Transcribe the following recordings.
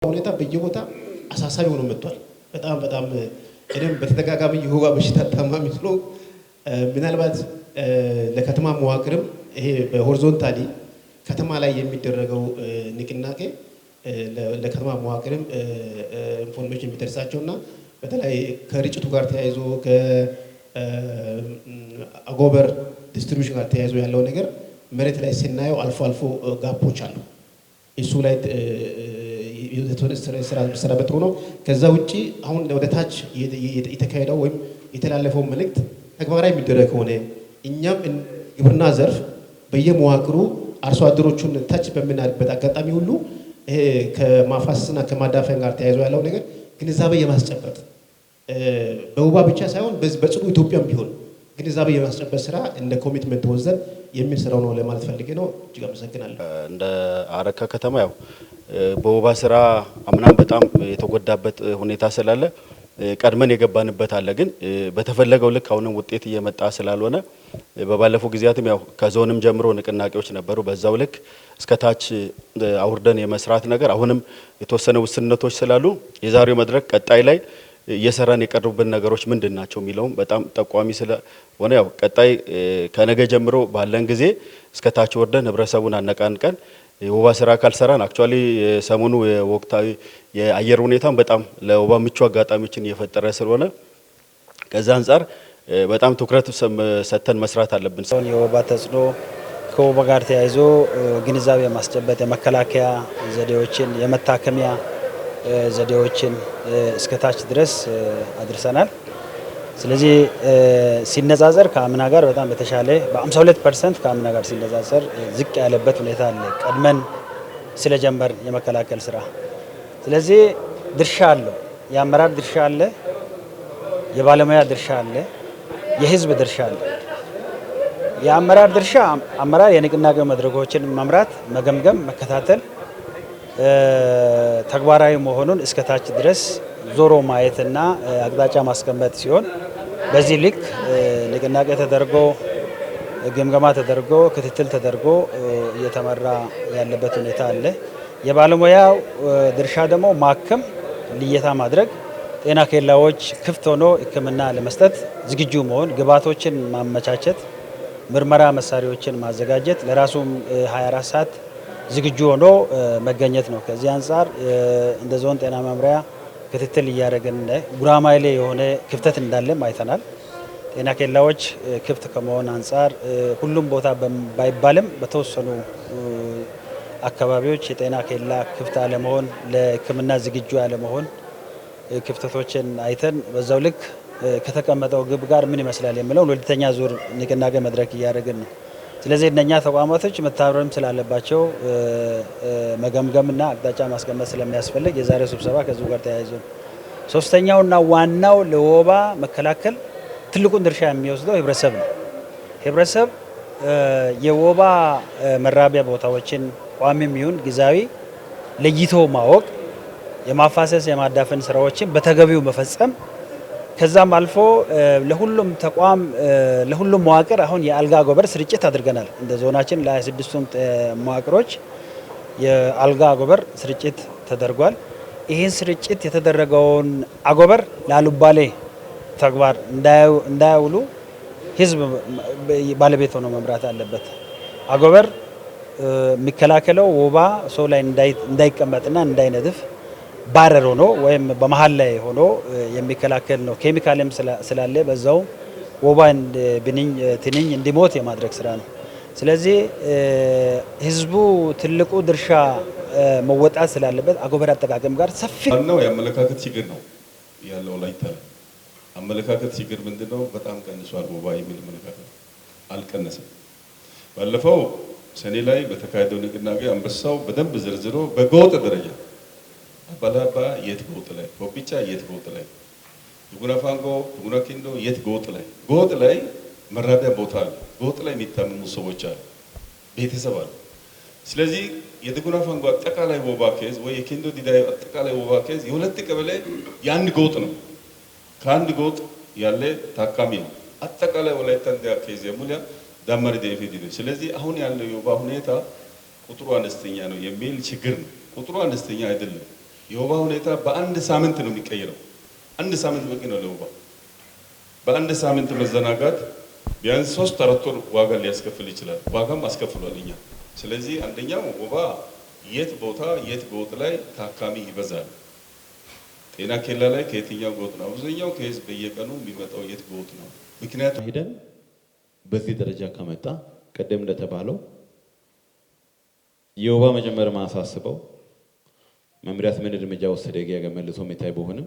ሁኔታ በየቦታ አሳሳቢ ሆኖ መጥቷል። በጣም እኔም በተደጋጋሚ የወባ በሽታ ታማሚ ነው። ምናልባት ለከተማ መዋቅርም ይሄ በሆሪዞንታሊ ከተማ ላይ የሚደረገው ንቅናቄ ለከተማ መዋቅርም ኢንፎርሜሽን የሚደርሳቸውና በተለይ ከርጭቱ ጋር ተያይዞ ከአጎበር ዲስትሪቢዩሽን ጋር ተያይዞ ያለው ነገር መሬት ላይ ስናየው አልፎ ጋፖች አሉ። እሱ ላይ ስራ መሰራበት ሆኖ ከዛ ውጪ አሁን ወደ ታች የተካሄደው ወይም የተላለፈው መልእክት ተግባራዊ የሚደረግ ከሆነ እኛም ግብርና ዘርፍ በየመዋቅሩ አርሶ አደሮቹን ታች በምናድበት አጋጣሚ ሁሉ ይሄ ከማፋሰስና ከማዳፈን ጋር ተያይዞ ያለው ነገር ግንዛቤ የማስጨበጥ በወባ ብቻ ሳይሆን በጽዱ ኢትዮጵያም ቢሆን ግንዛቤ የማስጨበጥ ስራ እንደ ኮሚትመንት ወዘን የሚሰራው ነው ለማለት ፈልጌ ነው። እጅግ አመሰግናለሁ። እንደ አረካ ከተማ ያው በወባ ስራ አምናም በጣም የተጎዳበት ሁኔታ ስላለ ቀድመን የገባንበት አለ። ግን በተፈለገው ልክ አሁንም ውጤት እየመጣ ስላልሆነ በባለፈው ጊዜያትም ያው ከዞንም ጀምሮ ንቅናቄዎች ነበሩ። በዛው ልክ እስከ ታች አውርደን የመስራት ነገር አሁንም የተወሰነ ውስንነቶች ስላሉ የዛሬው መድረክ ቀጣይ ላይ እየሰራን የቀሩብን ነገሮች ምንድን ናቸው የሚለውም በጣም ጠቋሚ ስለሆነ ያው ቀጣይ ከነገ ጀምሮ ባለን ጊዜ እስከ ታች ወርደን ህብረተሰቡን አነቃንቀን የወባ ስራ ካልሰራን አክቹአሊ ሰሞኑ የወቅታዊ የአየር ሁኔታም በጣም ለወባ ምቹ አጋጣሚዎችን እየፈጠረ ስለሆነ ከዛ አንፃር በጣም ትኩረት ሰጥተን መስራት አለብን። የወባ ተጽዕኖ ከወባ ጋር ተያይዞ ግንዛቤ ማስጨበጥ የመከላከያ ዘዴዎችን የመታከሚያ ዘዴዎችን እስከታች ድረስ አድርሰናል። ስለዚህ ሲነጻጸር ከአምና ጋር በጣም በተሻለ በ52% ከአምና ጋር ሲነጻጸር ዝቅ ያለበት ሁኔታ አለ። ቀድመን ስለጀመር የመከላከል ስራ ስለዚህ ድርሻ አለው። የአመራር ድርሻ አለ፣ የባለሙያ ድርሻ አለ፣ የህዝብ ድርሻ አለ። የአመራር ድርሻ አመራር የንቅናቄ መድረኮችን መምራት፣ መገምገም፣ መከታተል ተግባራዊ መሆኑን እስከታች ድረስ ዞሮ ማየትና አቅጣጫ ማስቀመጥ ሲሆን በዚህ ልክ ንቅናቄ ተደርጎ ግምገማ ተደርጎ ክትትል ተደርጎ እየተመራ ያለበት ሁኔታ አለ። የባለሙያው ድርሻ ደግሞ ማከም፣ ልየታ ማድረግ፣ ጤና ኬላዎች ክፍት ሆኖ ሕክምና ለመስጠት ዝግጁ መሆን፣ ግብዓቶችን ማመቻቸት፣ ምርመራ መሳሪያዎችን ማዘጋጀት፣ ለራሱም 24 ሰዓት ዝግጁ ሆኖ መገኘት ነው። ከዚህ አንጻር እንደ ዞን ጤና መምሪያ ክትትል እያደረግን ጉራማይሌ የሆነ ክፍተት እንዳለም አይተናል። ጤና ኬላዎች ክፍት ከመሆን አንጻር ሁሉም ቦታ ባይባልም በተወሰኑ አካባቢዎች የጤና ኬላ ክፍት አለመሆን፣ ለሕክምና ዝግጁ አለመሆን ክፍተቶችን አይተን በዛው ልክ ከተቀመጠው ግብ ጋር ምን ይመስላል የሚለው ሁለተኛ ዙር ንቅናቄ መድረክ እያደረግን ነው። ስለዚህ እነኛ ተቋማቶች መታረም ስላለባቸው መገምገምና አቅጣጫ ማስቀመጥ ስለሚያስፈልግ የዛሬው ስብሰባ ከዚሁ ጋር ተያይዞ ነው። ሶስተኛውና ዋናው ለወባ መከላከል ትልቁን ድርሻ የሚወስደው ህብረተሰብ ነው። ህብረተሰብ የወባ መራቢያ ቦታዎችን ቋሚም ይሁን ጊዜያዊ ለይቶ ማወቅ፣ የማፋሰስ የማዳፈን ስራዎችን በተገቢው መፈጸም ከዛም አልፎ ለሁሉም ተቋም ለሁሉም መዋቅር አሁን የአልጋ አጎበር ስርጭት አድርገናል። እንደ ዞናችን ለ26ቱም መዋቅሮች የአልጋ አጎበር ስርጭት ተደርጓል። ይህን ስርጭት የተደረገውን አጎበር ላሉባሌ ተግባር እንዳያውሉ ህዝብ ባለቤት ሆኖ መምራት አለበት። አጎበር የሚከላከለው ወባ ሰው ላይ እንዳይቀመጥና እንዳይነድፍ ባረር ሆኖ ወይም በመሃል ላይ ሆኖ የሚከላከል ነው። ኬሚካልም ስላለ በዛው ወባ ትንኝ እንዲሞት የማድረግ ስራ ነው። ስለዚህ ህዝቡ ትልቁ ድርሻ መወጣት ስላለበት አጎበር አጠቃቀም ጋር ሰፊ ነው። የአመለካከት ችግር ነው ያለው ላይ አመለካከት ችግር ምንድነው? በጣም ቀንሷል። ወባ የሚል አመለካከት አልቀነሰም። ባለፈው ሰኔ ላይ በተካሄደው ንቅናቄ አንበሳው በደንብ ዝርዝሮ በጎጥ ደረጃ አባላባ የት ጎጥ ላይ፣ ኮፒቻ የት ጎጥ ላይ፣ ዱጉና ፋንጎ፣ ዱጉና ኪንዶ የት ጎጥ ላይ መራቢያ ቦታ አለ። ጎጥ ላይ የሚታመሙ ሰዎች አሉ፣ ቤተሰብ አለ። ስለዚህ የዱጉና ፋንጎ አጠቃላይ ወባ ኬዝ ወይ የኪንዶ ዲዳይ አጠቃላይ ወባ ኬዝ የሁለት ቀበሌ የአንድ ጎጥ ነው። ከአንድ ጎጥ ያለ ታካሚ ነው። አጠቃላይ ወላይታ ዲዳ ኬዝ የሙላ ዳማሪ ዴቪድ ነው። ስለዚህ አሁን ያለው የወባ ሁኔታ ቁጥሩ አነስተኛ ነው የሚል ችግር ነው። ቁጥሩ አነስተኛ አይደለም። የወባ ሁኔታ በአንድ ሳምንት ነው የሚቀየረው። አንድ ሳምንት በቂ ነው ለወባ። በአንድ ሳምንት መዘናጋት ቢያንስ 3-4 ወር ዋጋ ሊያስከፍል ይችላል። ዋጋም አስከፍሏል እኛ። ስለዚህ አንደኛው ወባ የት ቦታ ላይ ታካሚ ይበዛል። ጤና ኬላ ላይ ከየትኛው ጎጥ ነው አብዛኛው ከህዝብ በየቀኑ የሚመጣው የት ጎጥ ነው? ምክንያቱም ሄደን በዚህ ደረጃ ከመጣ ቀደም እንደተባለው የወባ መጀመሪያ ማሳስበው መምሪያት ምን እርምጃ ወሰደ መልሶ የሚታይ ቢሆንም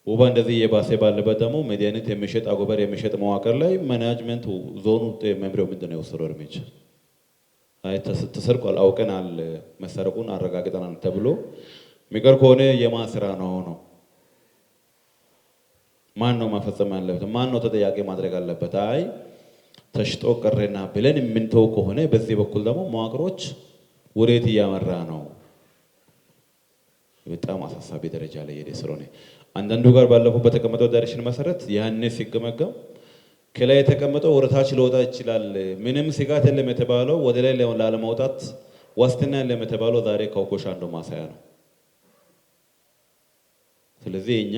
ወባ እንደዚህ የባሰ ባለበት ደግሞ መድኃኒት የሚሸጥ አጎበር የሚሸጥ መዋቅር ላይ ማኔጅመንቱ ዞኑ መምሪያው ምንድነው የወሰደው እርምጃ? አይ ተሰርቋል አውቀናል መሰረቁን አረጋግጠናል ተብሎ የሚቀር ከሆነ የማን ስራ ነው? ማን ነው ማፈጸም ያለበት? ማን ነው ተጠያቂ ማድረግ አለበት? አይ ተሽጦ ቀረና ብለን የምንተው ከሆነ በዚህ በኩል ደግሞ መዋቅሮች ወዴት እያመራ ነው? በጣም አሳሳቢ ደረጃ ላይ ሄደ ስለሆነ አንዳንዱ ጋር ባለፈው በተቀመጠው ዳይሬክሽን መሰረት ያኔ ሲገመገም ከላይ የተቀመጠው ወደታች ሊወጣ ይችላል፣ ምንም ስጋት የለም የተባለው ወደ ላይ ላለማውጣት ዋስትና የለም የተባለው ዛሬ ከውኮሽ አንዱ ማሳያ ነው። ስለዚህ እኛ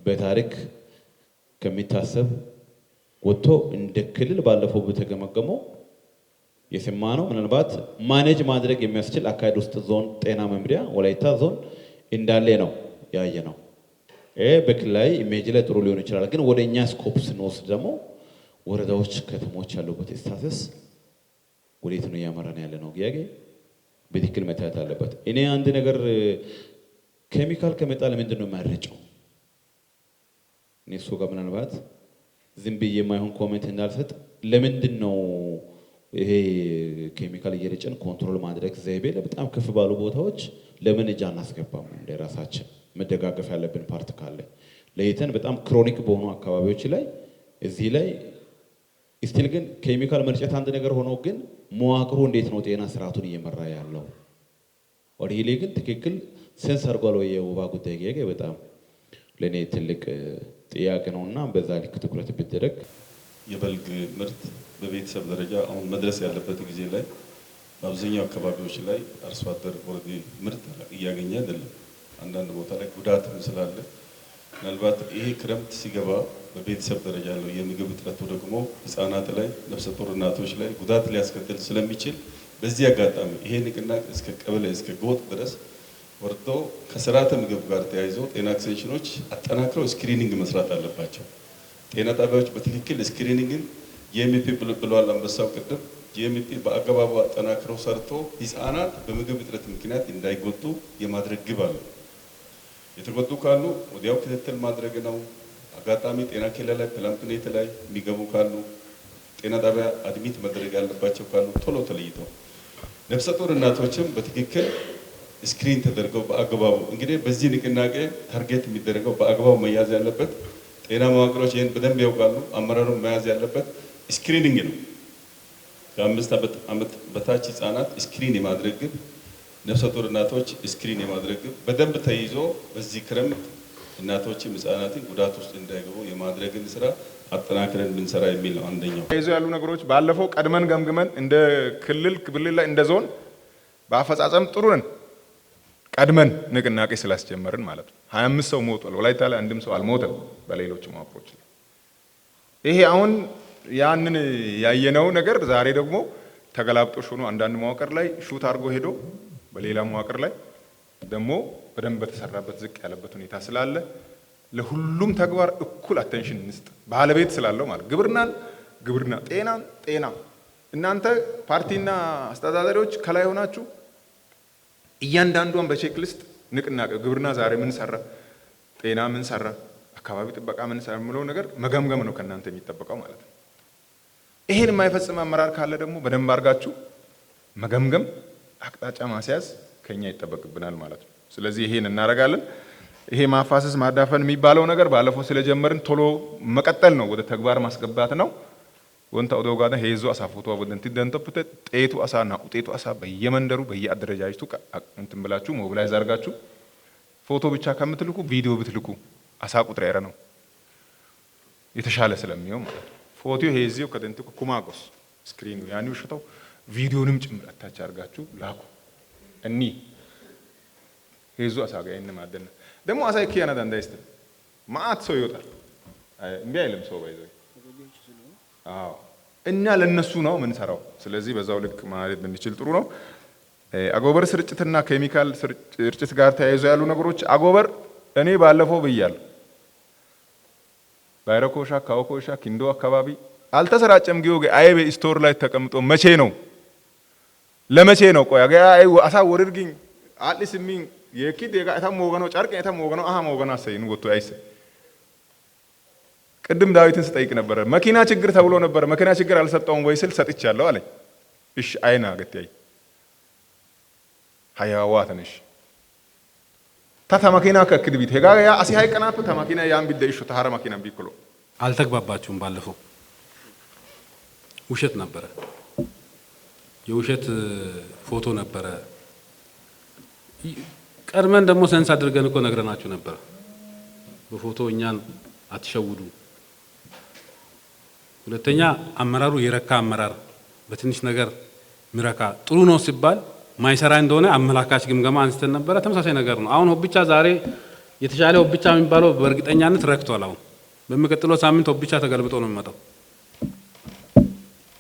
በታሪክ ከሚታሰብ ወጥቶ እንደ ክልል ባለፈው በተገመገመው የሰማነው ምናልባት ማኔጅ ማድረግ የሚያስችል አካሄድ ውስጥ ዞን ጤና መምሪያ ወላይታ ዞን እንዳለ ነው ያየ ነው። በክልላዊ ኢሜጅ ላይ ጥሩ ሊሆን ይችላል፣ ግን ወደ እኛ ስኮፕ ስንወስድ ደግሞ ወረዳዎች፣ ከተሞች ያሉበት ስታተስ ወዴት ነው እያመራን ያለ ነው? ጥያቄ በትክክል መታየት አለበት። እኔ አንድ ነገር ኬሚካል ከመጣ ለምንድን ነው የማይረጨው? እኔ እሱ ጋር ምናልባት ዝም ብዬ የማይሆን ኮሜንት እንዳልሰጥ ለምንድን ነው ይሄ ኬሚካል እየረጨን ኮንትሮል ማድረግ ዘይቤ በጣም ከፍ ባሉ ቦታዎች ለምን እጅ አናስገባም? እንደ ራሳችን መደጋገፍ ያለብን ፓርት ካለ ለይተን በጣም ክሮኒክ በሆኑ አካባቢዎች ላይ እዚህ ላይ ስቲል ግን ኬሚካል መርጨት አንድ ነገር ሆኖ ግን መዋቅሩ እንዴት ነው ጤና ስርዓቱን እየመራ ያለው? ወዲህ ላይ ግን ትክክል ሴንስ አድርጓል ወይ የወባ ጉዳይ ጋር በጣም ለኔ ትልቅ ጥያቄ ነውና በዛ ልክ ትኩረት ቢደረግ። የበልግ ምርት በቤተሰብ ደረጃ አሁን መድረስ ያለበት ጊዜ ላይ በአብዛኛው አካባቢዎች ላይ አርሶ አደር ወርዴ ምርት እያገኘ አይደለም። አንዳንድ ቦታ ላይ ጉዳትም ስላለ ምናልባት ይሄ ክረምት ሲገባ በቤተሰብ ደረጃ ያለው የምግብ እጥረቱ ደግሞ ህፃናት ላይ ነፍሰ ጡር እናቶች ላይ ጉዳት ሊያስከትል ስለሚችል በዚህ አጋጣሚ ይሄ ንቅናቄ እስከ ቀበሌ እስከ ጎጥ ድረስ ወርዶ ከስርዓተ ምግብ ጋር ተያይዞ ጤና ኤክስቴንሽኖች አጠናክረው ስክሪኒንግ መስራት አለባቸው። ጤና ጣቢያዎች በትክክል ስክሪኒንግን ጂኤምፒ ብለዋል አንበሳው ቅድም። ጂኤምፒ በአገባቡ አጠናክረው ሰርቶ ህፃናት በምግብ እጥረት ምክንያት እንዳይጎዱ የማድረግ ግብ አለ። የተጎዱ ካሉ ወዲያው ክትትል ማድረግ ነው። አጋጣሚ ጤና ኬላ ላይ ፕላምፕኔት ላይ የሚገቡ ካሉ ጤና ጣቢያ አድሚት መድረግ ያለባቸው ካሉ ቶሎ ተለይተው ነፍሰ ጡር እናቶችም በትክክል ስክሪን ተደርገው በአግባቡ እንግዲህ በዚህ ንቅናቄ ታርጌት የሚደረገው በአግባቡ መያዝ ያለበት ጤና መዋቅሮች ይህን በደንብ ያውቃሉ። አመራሩን መያዝ ያለበት ስክሪኒንግ ነው። ከ5 ዓመት በታች ህፃናት ስክሪን የማድረግ ግብ፣ ነፍሰ ጡር እናቶች ስክሪን የማድረግ ግብ በደንብ ተይዞ በዚህ ክረምት እናቶችም ህፃናትን ጉዳት ውስጥ እንዳይገቡ የማድረግን ስራ አጠናክረን ብንሰራ የሚል ነው አንደኛው። ተይዞ ያሉ ነገሮች ባለፈው ቀድመን ገምግመን እንደ ክልል ላይ እንደ ዞን በአፈጻጸም ጥሩ ነን። ቀድመን ንቅናቄ ስላስጀመርን ማለት ነው። 25 ሰው ሞቷል። ወላይታ ላይ አንድም ሰው አልሞተም። በሌሎች መዋቅሮች ላይ ይሄ አሁን ያንን ያየነው ነገር ዛሬ ደግሞ ተገላብጦሽ ሆኖ አንዳንድ መዋቅር ላይ ሹት አድርጎ ሄዶ በሌላ መዋቅር ላይ ደግሞ በደንብ በተሰራበት ዝቅ ያለበት ሁኔታ ስላለ ለሁሉም ተግባር እኩል አቴንሽን እንስጥ። ባለቤት ስላለው ማለት ግብርና፣ ጤና እናንተ ፓርቲና አስተዳዳሪዎች ከላይ ሆናችሁ እያንዳንዷን በቼክ ሊስት ንቅናቄ ግብርና ዛሬ ምን ሰራ፣ ጤና ምን ሰራ፣ አካባቢ ጥበቃ ምን ሰራ የሚለው ነገር መገምገም ነው ከእናንተ የሚጠበቀው ማለት ነው። ይሄን የማይፈጽም አመራር ካለ ደግሞ በደንብ አድርጋችሁ መገምገም፣ አቅጣጫ ማስያዝ ከኛ ይጠበቅብናል ማለት ነው። ስለዚህ ይሄን እናደርጋለን። ይሄ ማፋሰስ ማዳፈን የሚባለው ነገር ባለፈው ስለጀመርን ቶሎ መቀጠል ነው፣ ወደ ተግባር ማስገባት ነው። ወንታ ኦዶጋዳ ሄዞ አሳፎቶ ወደንት ደንተፕተ ጤቱ አሳና ጤቱ አሳ በየመንደሩ በየአደረጃጀቱ እንትን ብላችሁ ሞቢላይዝ አድርጋችሁ ፎቶ ብቻ ከምትልኩ ቪዲዮ ብትልኩ አሳ ቁጥር ያረ ነው የተሻለ ስለሚሆን ማለት ነው። ፎቶ ሄዚው ከደንቱ ኩማጎስ ስክሪኑ ያኒው ሽተው ቪዲዮንም ጭምር አታች አድርጋችሁ ላኩ። እኒ ሄዙ አሳጋ ማደና ደግሞ አሳይ ኪያና ዳንዳይስተ ማአት ሰው ይወጣል እምቢ አይልም ሰው ባይዘው አዎ እኛ ለነሱ ነው ምን ሰራው ስለዚህ በዛው ልክ ማለት ብንችል ጥሩ ነው አጎበር ስርጭትና ኬሚካል ስርጭት ጋር ተያይዞ ያሉ ነገሮች አጎበር እኔ ባለፈው ብያለሁ ባይረኮሻ ካውኮሻ ኪንዶ አካባቢ አልተሰራጨም ጊዮጌ አይቤ ስቶር ላይ ተቀምጦ መቼ ነው ለመቼ ነው ቆያ አይ አሳ ወርድግኝ አጥሊስ ሚን የኪድ የጋ ታም ወገኖ ጫርቅ የታም ወገኖ አሃም ወገኖ አሰይን ወጥቶ አይሰ ቅድም ዳዊትን ስጠይቅ ነበር መኪና ችግር ተብሎ ነበር መኪና ችግር አልሰጠውም ወይ ስል ሰጥቻለሁ አለኝ እሺ አይና ገትያይ ሃያዋተንሽ ታታ መኪና ከክድቢት ሄጋ ያ አሲ ሃይቀናፍ ተመኪና ያን ቢደይሹ ተሃራ መኪና ቢክሎ አልተግባባችሁም ባለፈው ውሸት ነበረ የውሸት ፎቶ ነበረ ቀድመን ደግሞ ሰንስ አድርገን እኮ ነግረናችሁ ነበር በፎቶ እኛን አትሸውዱ ሁለተኛ አመራሩ የረካ አመራር በትንሽ ነገር ምረካ ጥሩ ነው ሲባል ማይሰራ እንደሆነ አመላካች ግምገማ አንስተን ነበር ተመሳሳይ ነገር ነው አሁን ሆብቻ ዛሬ የተሻለ ሆብቻ የሚባለው በእርግጠኛነት ረክቷል አሁን በሚቀጥለው ሳምንት ሆብቻ ተገልብጦ ነው የሚመጣው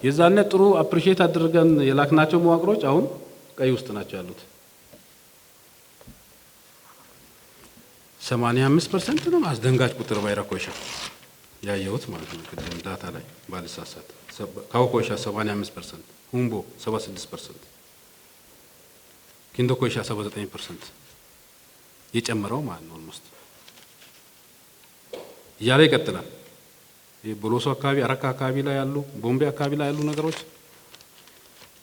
የዛኔ ጥሩ አፕሪሺየት አድርገን የላክናቸው መዋቅሮች አሁን ቀይ ውስጥ ናቸው ያሉት 85% ነው አስደንጋጭ ቁጥር ባይረኮሻ ያየሁት ማለት ነው ቅድም ዳታ ላይ ባልሳሳት ካውኮሻ 85% ሁምቦ 76% ኪንዶ ኮይሻ 79% የጨመረው ማለት ነው ኦልሞስት እያለ ይቀጥላል የቦሎሶ አካባቢ አረካ አካባቢ ላይ ያሉ ቦምቤ አካባቢ ላይ ያሉ ነገሮች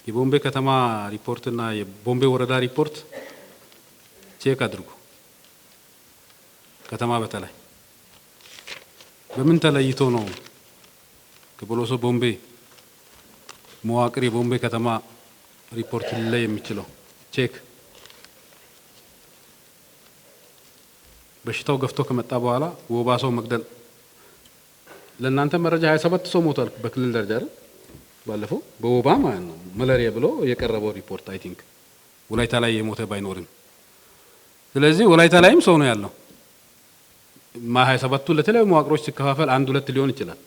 የቦምቤ ከተማ ሪፖርት እና የቦምቤ ወረዳ ሪፖርት ቼክ አድርጉ ከተማ በተለይ በምን ተለይቶ ነው ከቦሎሶ ቦምቤ መዋቅር የቦምቤ ከተማ ሪፖርት ላይ የሚችለው ቼክ በሽታው ገፍቶ ከመጣ በኋላ ወባሰው መግደል ለእናንተ መረጃ 27 ሰው ሞቷል በክልል ደረጃ አይደል ባለፈው በወባ ማለት ነው መለሪያ ብሎ የቀረበው ሪፖርት አይ ቲንክ ወላይታ ላይ የሞተ ባይኖርም ስለዚህ ወላይታ ላይም ሰው ነው ያለው 27ቱ ለተለያዩ መዋቅሮች ሲከፋፈል 1-2 ሊሆን ይችላል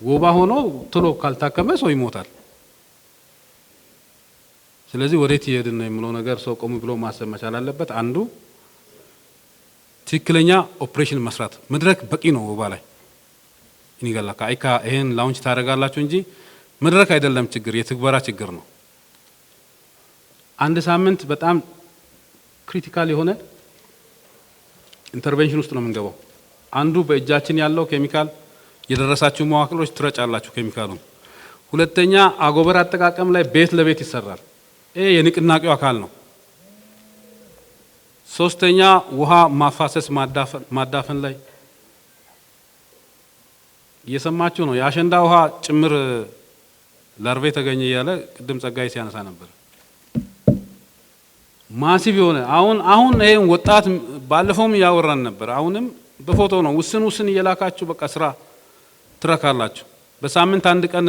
ወባ ሆኖ ቶሎ ካልታከመ ሰው ይሞታል ስለዚህ ወዴት ይሄድን ነው የሚለው ነገር ሰው ቆም ብሎ ማሰብ መቻል አለበት አንዱ ትክክለኛ ኦፕሬሽን መስራት መድረክ በቂ ነው ወባ ላይ ይንገላካ አይካ ይሄን ላውንች ታደርጋላችሁ እንጂ መድረክ አይደለም ችግር የትግበራ ችግር ነው አንድ ሳምንት በጣም ክሪቲካል የሆነ ኢንተርቬንሽን ውስጥ ነው የምንገባው አንዱ በእጃችን ያለው ኬሚካል የደረሳችሁ መዋቅሮች ትረጫላችሁ ኬሚካሉን ሁለተኛ አጎበር አጠቃቀም ላይ ቤት ለቤት ይሰራል ይሄ የንቅናቄው አካል ነው ሶስተኛ ውሃ ማፋሰስ ማዳፈን ላይ እየሰማችሁ ነው የአሸንዳ ውሃ ጭምር ላርቬ ተገኘ ያለ ቅድም ጸጋይ ሲያነሳ ነበር ማሲቭ የሆነ አሁን ይሄን ወጣት ባለፈውም ያወራን ነበር አሁንም በፎቶ ነው ውስን እየላካችሁ በቃ ስራ ትረካላችሁ በሳምንት አንድ ቀን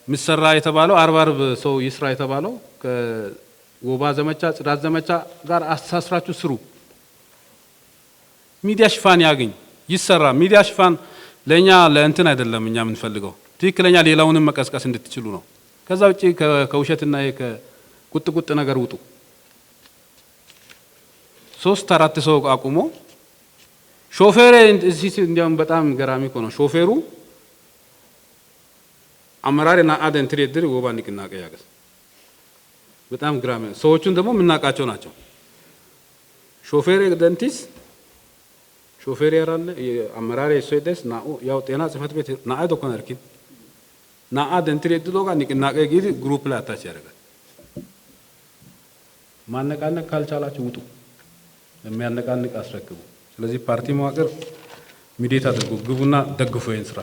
ምሰራ የተባለው 40 ሰው ይስራ የተባለው ከወባ ዘመቻ ጽዳት ዘመቻ ጋር አስተሳስራችሁ ስሩ ሚዲያ ሽፋን ያገኝ ይሰራ ሚዲያ ሽፋን ለኛ ለእንትን አይደለም እኛ የምንፈልገው ትክክለኛ ሌላውንም መቀስቀስ እንድትችሉ ነው ከዛ ውጪ ከውሸትና ከቁጥቁጥ ነገር ውጡ 3-4 ሰው አቁሞ ሾፌር እዚህ እንዲያውም በጣም ገራሚ ነው ሾፌሩ አመራርና አደን ትሬድር ወባ ንቅናቄ ያገስ በጣም ግራም ሰዎቹን ደግሞ ምናቃቸው ናቸው ሾፌር ደንቲስ ሾፌር ያራለ አመራር የሶይደስ ናኦ ያው ጤና ጽፈት ቤት ናአ ዶኮነርኪን ናአ አደን ትሬድር ዶጋ ንቅናቄ ጊዜ ግሩፕ ላይ አታች ያደርጋል ማነቃነቅ ካልቻላችሁ ውጡ የሚያነቃንቅ አስረክቡ ስለዚህ ፓርቲ መዋቅር ሚዲየት አድርጉ ግቡና ደግፉ ይሄን ስራ